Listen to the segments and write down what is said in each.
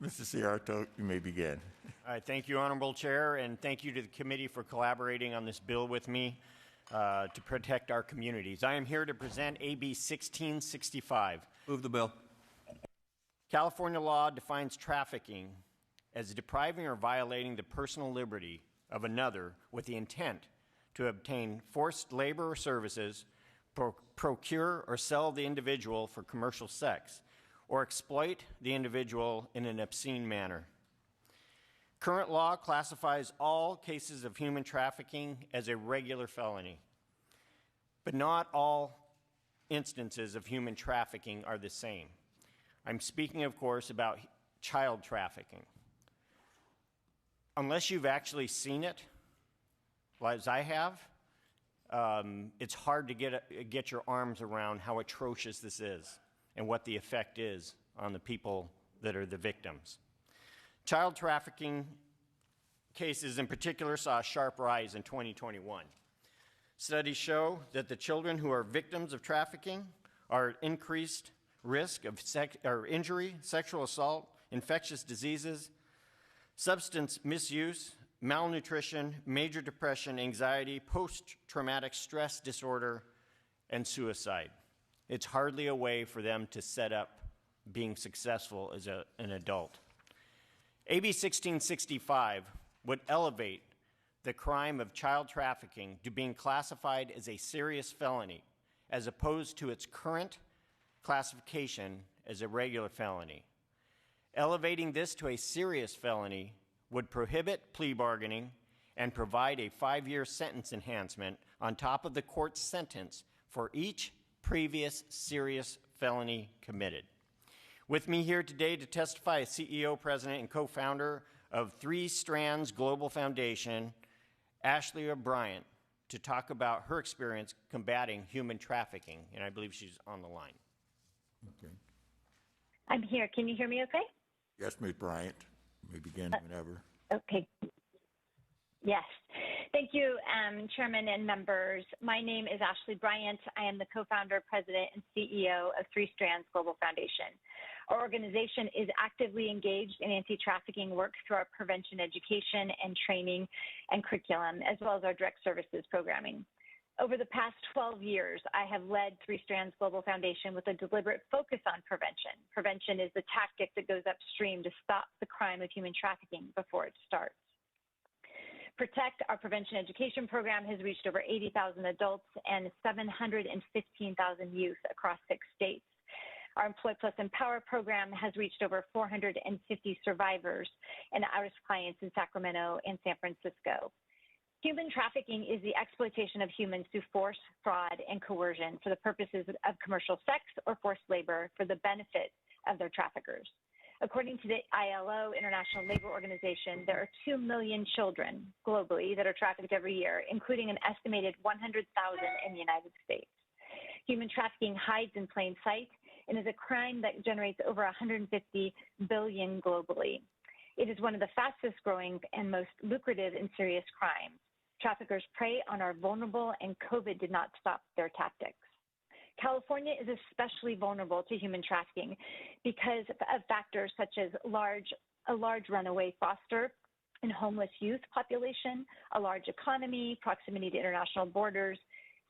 Mr. Seyarto, you may begin. All right, thank you, Honorable Chair, and thank you to the committee for collaborating on this bill with me to protect our communities. I am here to present AB 1665. Move the bill. California law defines trafficking as depriving or violating the personal liberty of another with the intent to obtain forced labor or services, procure or sell the individual for commercial sex, or exploit the individual in an obscene manner. Current law classifies all cases of human trafficking as a regular felony, but not all instances of human trafficking are the same. I'm speaking, of course, about child trafficking. Unless you've actually seen it, as I have, it's hard to get your arms around how atrocious this is and what the effect is on the people that are the victims. Child trafficking cases in particular saw a sharp rise in 2021. Studies show that the children who are victims of trafficking are at increased risk of injury, sexual assault, infectious diseases, substance misuse, malnutrition, major depression, anxiety, post-traumatic stress disorder, and suicide. It's hardly a way for them to set up being successful as an adult. AB 1665 would elevate the crime of child trafficking to being classified as a serious felony, as opposed to its current classification as a regular felony. Elevating this to a serious felony would prohibit plea bargaining and provide a 5-year sentence enhancement on top of the court's sentence for each previous serious felony committed. With me here today to testify is CEO, President, and co-founder of Three Strands Global Foundation, Ashley Bryan, to talk about her experience combating human trafficking, and I believe she's on the line. Okay. I'm here. Can you hear me okay? Yes, Ms. Bryant. You may begin whenever. Okay. Yes. Thank you, Chairman and members. My name is Ashley Bryant. I am the co-founder, president, and CEO of Three Strands Global Foundation. Our organization is actively engaged in anti-trafficking work through our prevention education and training and curriculum, as well as our direct services programming. Over the past 12 years, I have led Three Strands Global Foundation with a deliberate focus on prevention. Prevention is the tactic that goes upstream to stop the crime of human trafficking before it starts. Protect, our prevention education program, has reached over 80,000 adults and 715,000 youth across 6 states. Our Employ Plus Empower program has reached over 450 survivors and at-risk clients in Sacramento and San Francisco. Human trafficking is the exploitation of humans through force, fraud, and coercion for the purposes of commercial sex or forced labor for the benefit of their traffickers. According to the ILO, International Labor Organization, there are 2 million children globally that are trafficked every year, including an estimated 100,000 in the United States. Human trafficking hides in plain sight and is a crime that generates over $150 billion globally. It is one of the fastest growing and most lucrative and serious crimes. Traffickers prey on our vulnerable, and COVID did not stop their tactics. California is especially vulnerable to human trafficking because of factors such as a large runaway foster and homeless youth population, a large economy, proximity to international borders,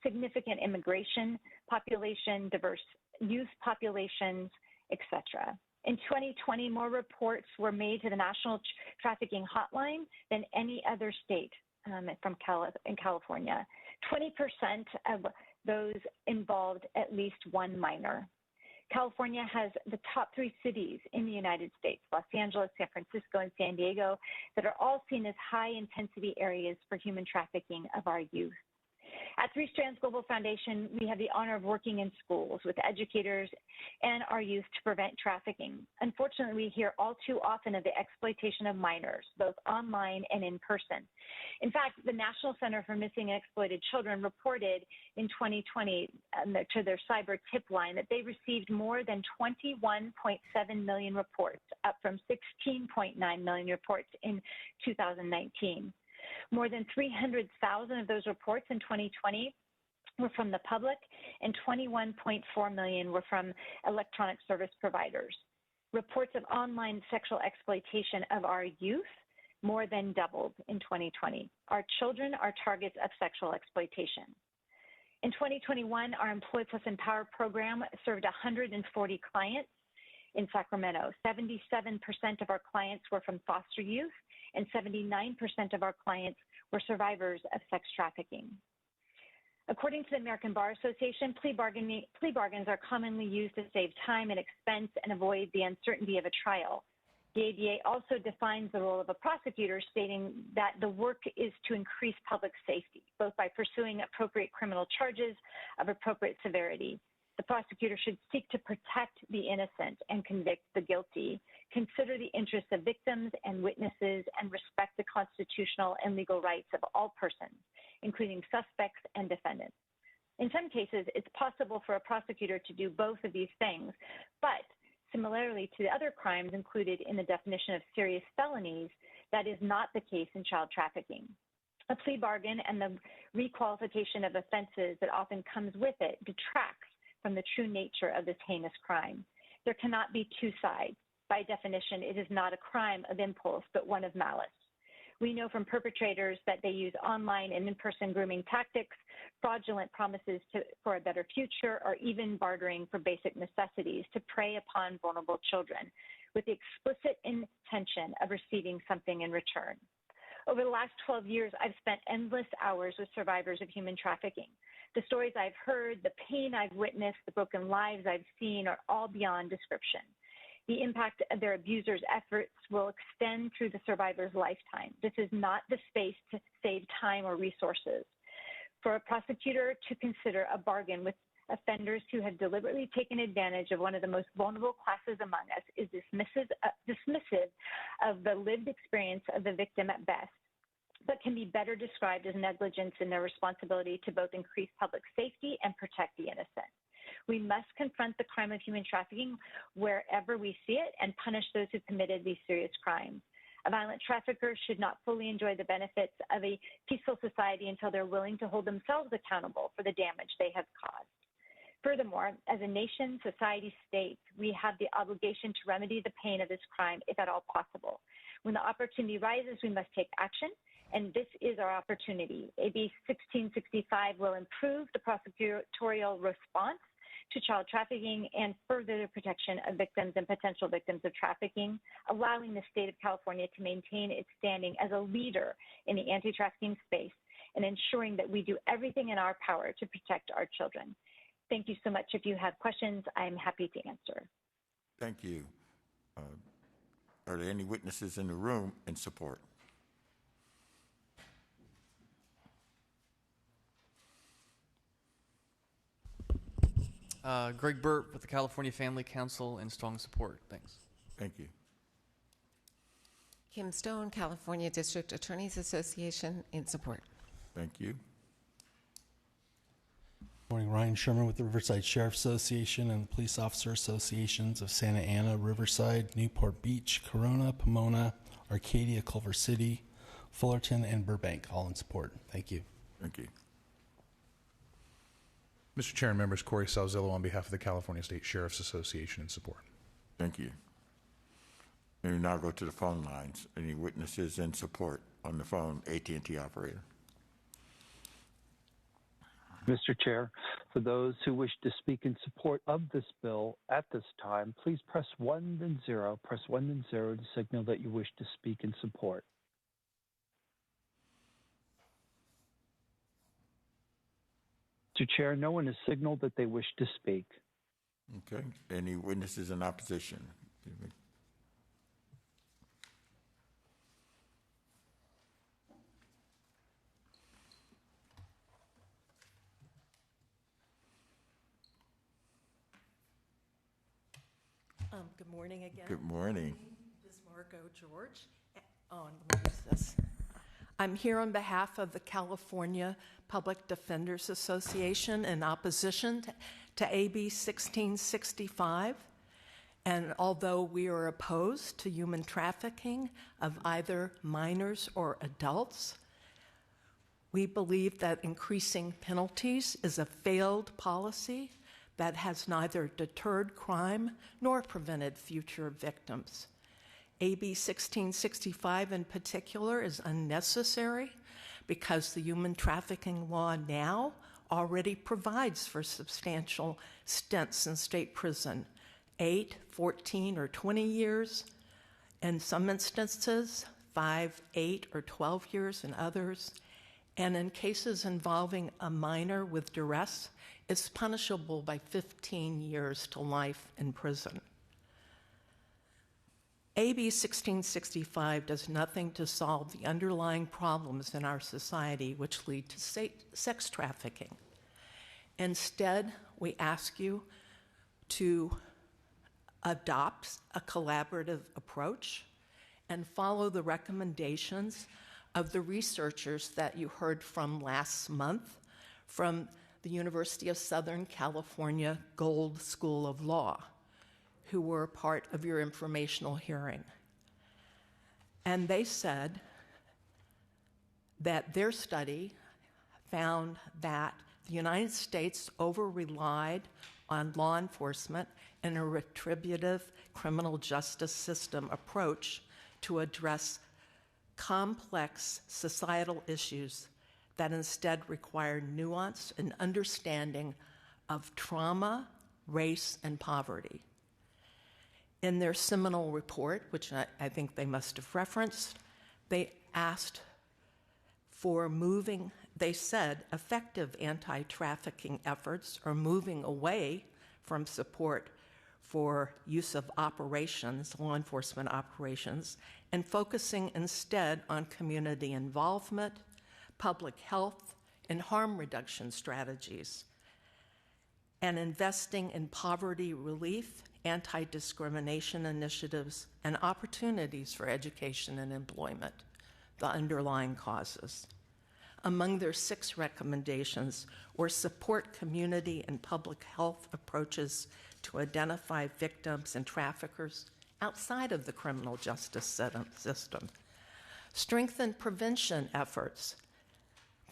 significant immigration population, diverse youth populations, etc. In 2020, more reports were made to the National Trafficking Hotline than any other state in California. 20% of those involved at least one minor. California has the top 3 cities in the United States, Los Angeles, San Francisco, and San Diego, that are all seen as high-intensity areas for human trafficking of our youth. At Three Strands Global Foundation, we have the honor of working in schools with educators and our youth to prevent trafficking. Unfortunately, we hear all too often of the exploitation of minors, both online and in person. In fact, the National Center for Missing and Exploited Children reported in 2020 to their cyber tip line that they received more than 21.7 million reports, up from 16.9 million reports in 2019. More than 300,000 of those reports in 2020 were from the public, and 21.4 million were from electronic service providers. reports of online sexual exploitation of our youth more than doubled in 2020. Our children are targets of sexual exploitation. In 2021, our Employ Plus Empower program served 140 clients in Sacramento. 77% of our clients were from foster youth, and 79% of our clients were survivors of sex trafficking. According to the American Bar Association, plea bargains are commonly used to save time and expense and avoid the uncertainty of a trial. The ABA also defines the role of a prosecutor, stating that the work is to increase public safety, both by pursuing appropriate criminal charges of appropriate severity. The prosecutor should seek to protect the innocent and convict the guilty, consider the interests of victims and witnesses, and respect the constitutional and legal rights of all persons, including suspects and defendants. In some cases, it's possible for a prosecutor to do both of these things, but similarly to the other crimes included in the definition of serious felonies, that is not the case in child trafficking. A plea bargain and the requalification of offenses that often comes with it detracts from the true nature of this heinous crime. There cannot be two sides. By definition, it is not a crime of impulse, but one of malice. We know from perpetrators that they use online and in-person grooming tactics, fraudulent promises for a better future, or even bartering for basic necessities to prey upon vulnerable children with the explicit intention of receiving something in return. Over the last 12 years, I've spent endless hours with survivors of human trafficking. The stories I've heard, the pain I've witnessed, the broken lives I've seen are all beyond description. The impact of their abusers' efforts will extend through the survivor's lifetime. This is not the space to save time or resources. For a prosecutor to consider a bargain with offenders who have deliberately taken advantage of one of the most vulnerable classes among us is dismissive of the lived experience of the victim at best, but can be better described as negligence in their responsibility to both increase public safety and protect the innocent. We must confront the crime of human trafficking wherever we see it and punish those who committed these serious crimes. A violent trafficker should not fully enjoy the benefits of a peaceful society until they're willing to hold themselves accountable for the damage they have caused. Furthermore, as a nation, society, state, we have the obligation to remedy the pain of this crime if at all possible. When the opportunity rises, we must take action, and this is our opportunity. AB 1665 will improve the prosecutorial response to child trafficking and further the protection of victims and potential victims of trafficking, allowing the state of California to maintain its standing as a leader in the anti-trafficking space and ensuring that we do everything in our power to protect our children. Thank you so much. If you have questions, I'm happy to answer. Thank you. Are there any witnesses in the room in support? Greg Burt with the California Family Council in strong support. Thanks. Thank you. Kim Stone, California District Attorneys Association, in support. Thank you. Morning, Ryan Sherman with the Riverside Sheriff Association and the Police Officer Associations of Santa Ana, Riverside, Newport Beach, Corona, Pomona, Arcadia, Culver City, Fullerton, and Burbank, all in support. Thank you. Thank you. Mr. Chair and members, Corey Salzillo on behalf of the California State Sheriff's Association in support. Thank you. May we now go to the phone lines. Any witnesses in support on the phone, AT&T operator? Mr. Chair, for those who wish to speak in support of this bill at this time, please press 1 then 0. Press 1 then 0 to signal that you wish to speak in support. Mr. Chair, no one has signaled that they wish to speak. Okay. Any witnesses in opposition? Good morning again. Good morning. This is Margot George. Let me use this. I'm here on behalf of the California Public Defenders Association in opposition to AB 1665. And although we are opposed to human trafficking of either minors or adults, we believe that increasing penalties is a failed policy that has neither deterred crime nor prevented future victims. AB 1665 in particular is unnecessary because the human trafficking law now already provides for substantial stints in state prison, 8, 14, or 20 years. In some instances, 5, 8, or 12 years in others. And in cases involving a minor with duress, it's punishable by 15 years to life in prison. AB 1665 does nothing to solve the underlying problems in our society which lead to sex trafficking. Instead, we ask you to adopt a collaborative approach and follow the recommendations of the researchers that you heard from last month from the University of Southern California Gould School of Law, who were part of your informational hearing. And they said that their study found that the United States over-relied on law enforcement and a retributive criminal justice system approach to address complex societal issues that instead require nuance and understanding of trauma, race, and poverty. In their seminal report, which I think they must have referenced, they asked for they said effective anti-trafficking efforts are moving away from support for use of operations, law enforcement operations, and focusing instead on community involvement, public health, and harm reduction strategies, and investing in poverty relief, anti-discrimination initiatives, and opportunities for education and employment, the underlying causes. Among their 6 recommendations were support community and public health approaches to identify victims and traffickers outside of the criminal justice system, strengthen prevention efforts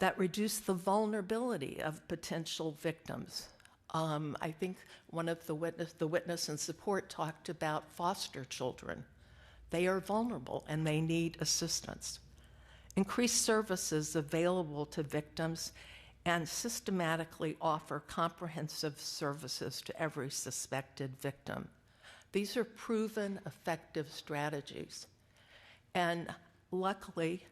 that reduce the vulnerability of potential victims. I think one of the witness in support talked about foster children. They are vulnerable and they need assistance. Increase services available to victims and systematically offer comprehensive services to every suspected victim. These are proven effective strategies. And luckily,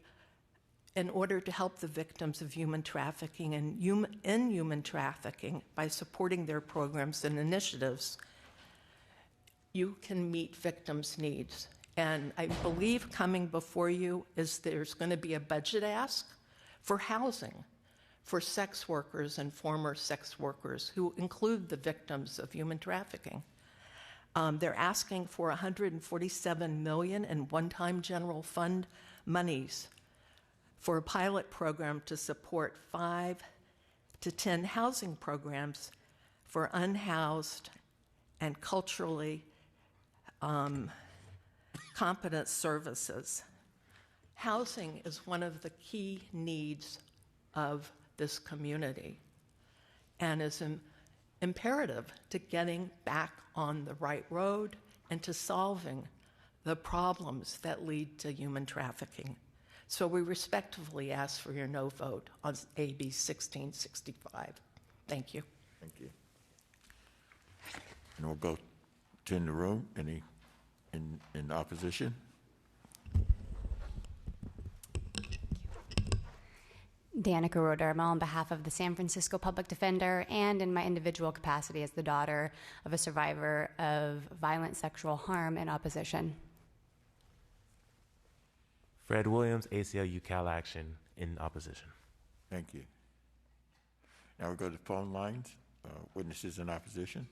in order to help the victims of human trafficking and in human trafficking by supporting their programs and initiatives, you can meet victims' needs. And I believe coming before you is there's going to be a budget ask for housing for sex workers and former sex workers who include the victims of human trafficking. They're asking for $147 million in one-time general fund monies for a pilot program to support 5 to 10 housing programs for unhoused and culturally competent services. Housing is one of the key needs of this community and is imperative to getting back on the right road and to solving the problems that lead to human trafficking. So we respectfully ask for your no vote on AB 1665. Thank you. Thank you. And we'll go to in the room. Any in opposition? Danica Rodermel on behalf of the San Francisco Public Defender and in my individual capacity as the daughter of a survivor of violent sexual harm in opposition. Fred Williams, ACLU Cal Action, in opposition. Thank you. Now we'll go to phone lines. Witnesses in opposition.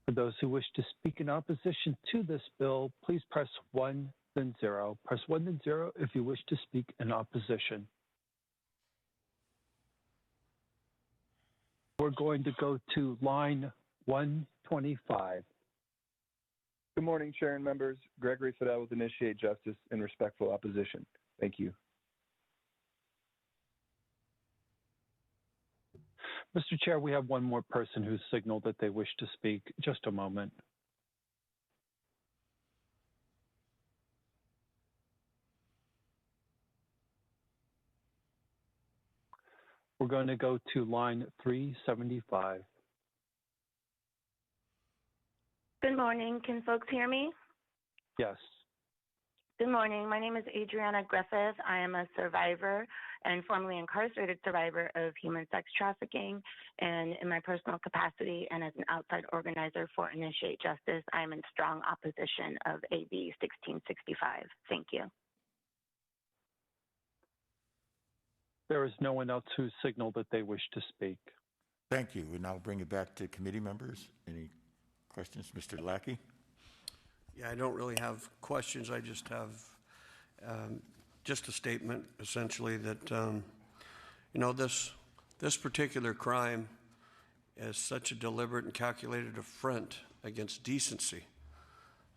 For those who wish to speak in opposition to this bill, please press 1, then 0. Press 1, then 0 if you wish to speak in opposition. We're going to go to line 125. Good morning, Chair and members. Gregory Fidel with Initiate Justice in respectful opposition. Thank you. Mr. Chair, we have one more person who signaled that they wish to speak. Just a moment. We're going to go to line 375. Good morning. Can folks hear me? Yes. Good morning. My name is Adriana Griffith. I am a survivor and formerly incarcerated survivor of human sex trafficking. And in my personal capacity and as an outside organizer for Initiate Justice, I am in strong opposition of AB 1665. Thank you. There is no one else who signaled that they wish to speak. Thank you. We now bring it back to committee members. Any questions? Mr. Lackey? Yeah, I don't really have questions. I just have just a statement, essentially, that, you know, this particular crime is such a deliberate and calculated affront against decency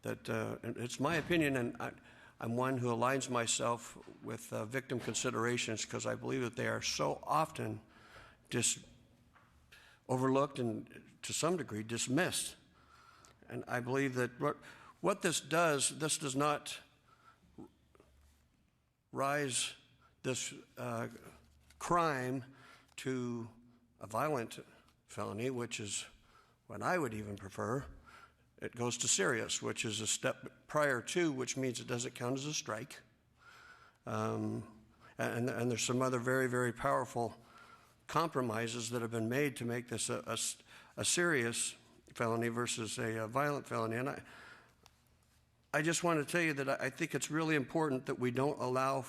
that and it's my opinion, and I'm one who aligns myself with victim considerations because I believe that they are so often just overlooked and to some degree dismissed. And I believe that what this does not rise this crime to a violent felony, which is what I would even prefer. It goes to serious, which is a step prior to, which means it doesn't count as a strike. And there's some other very, very powerful compromises that have been made to make this a serious felony versus a violent felony. And I just want to tell you that I think it's really important that we don't allow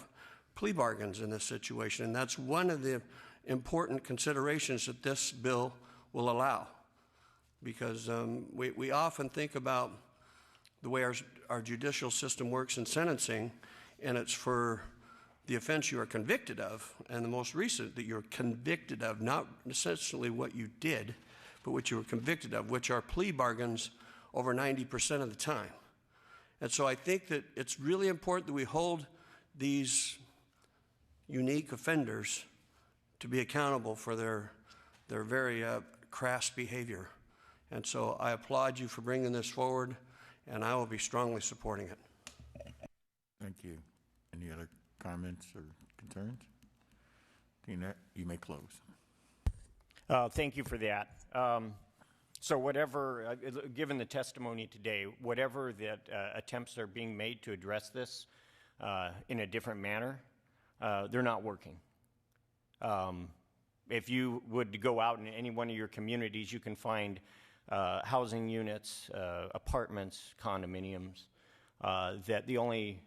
plea bargains in this situation. And that's one of the important considerations that this bill will allow. Because we often think about the way our judicial system works in sentencing, and it's for the offense you are convicted of, and the most recent that you're convicted of, not essentially what you did, but what you were convicted of, which are plea bargains over 90% of the time. And so I think that it's really important that we hold these unique offenders to be accountable for their very crass behavior. And so I applaud you for bringing this forward, and I will be strongly supporting it. Thank you. Any other comments or concerns? Tina, you may close. Thank you for that. So whatever, given the testimony today, whatever that attempts are being made to address this in a different manner, they're not working. If you would go out in any one of your communities, you can find housing units, apartments, condominiums, that the only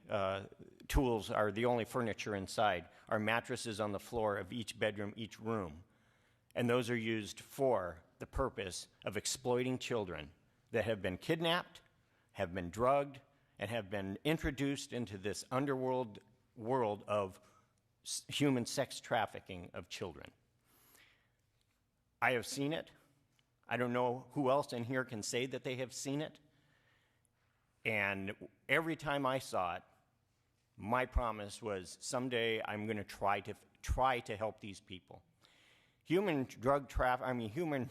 tools are the only furniture inside are mattresses on the floor of each bedroom, each room. And those are used for the purpose of exploiting children that have been kidnapped, have been drugged, and have been introduced into this underworld world of human sex trafficking of children. I have seen it. I don't know who else in here can say that they have seen it. And every time I saw it, my promise was someday I'm going to try to help these people. Human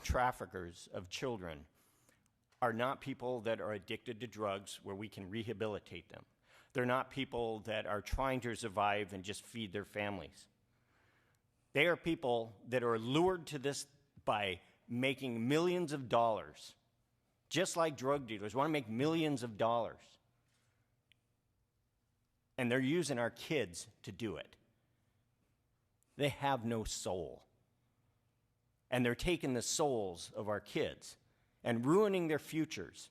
traffickers of children are not people that are addicted to drugs where we can rehabilitate them. They're not people that are trying to survive and just feed their families. They are people that are lured to this by making millions of dollars, just like drug dealers want to make millions of dollars. And they're using our kids to do it. They have no soul. And they're taking the souls of our kids and ruining their futures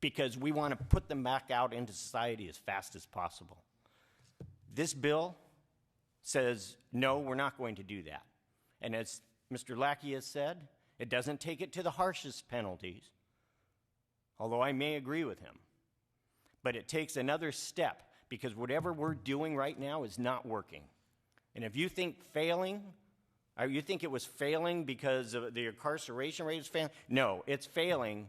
because we want to put them back out into society as fast as possible. This bill says, no, we're not going to do that. And as Mr. Lackey has said, it doesn't take it to the harshest penalties, although I may agree with him. But it takes another step because whatever we're doing right now is not working. And if you think you think it was failing because of the incarceration rate is failing? No, it's failing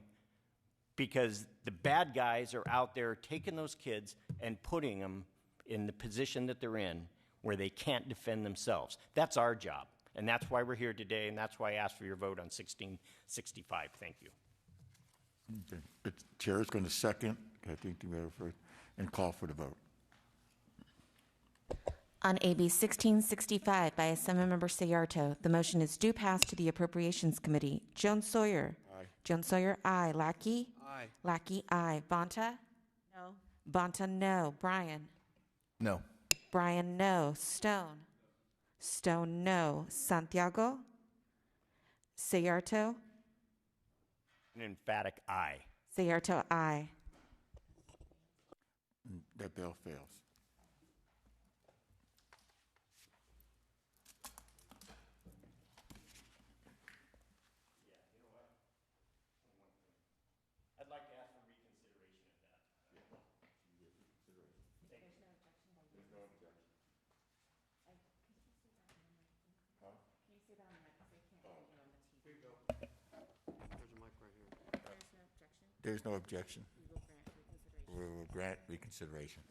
because the bad guys are out there taking those kids and putting them in the position that they're in where they can't defend themselves. That's our job. And that's why we're here today, and that's why I asked for your vote on 1665. Thank you. Okay. The chair is going to second, I think, and call for the vote. On AB 1665 by Assemblymember Seyarto, the motion is due pass to the Appropriations Committee. Jones-Sawyer. Aye. Jones-Sawyer, aye. Lackey. Aye. Lackey, aye. Bonta. No. Bonta, no. Bryan. No. Bryan, no. Stone. Stone, no. Santiago. Seyarto. An emphatic aye. Seyarto, aye. That bill fails. I'd like to ask for reconsideration of that. There's no objection. We will grant reconsideration.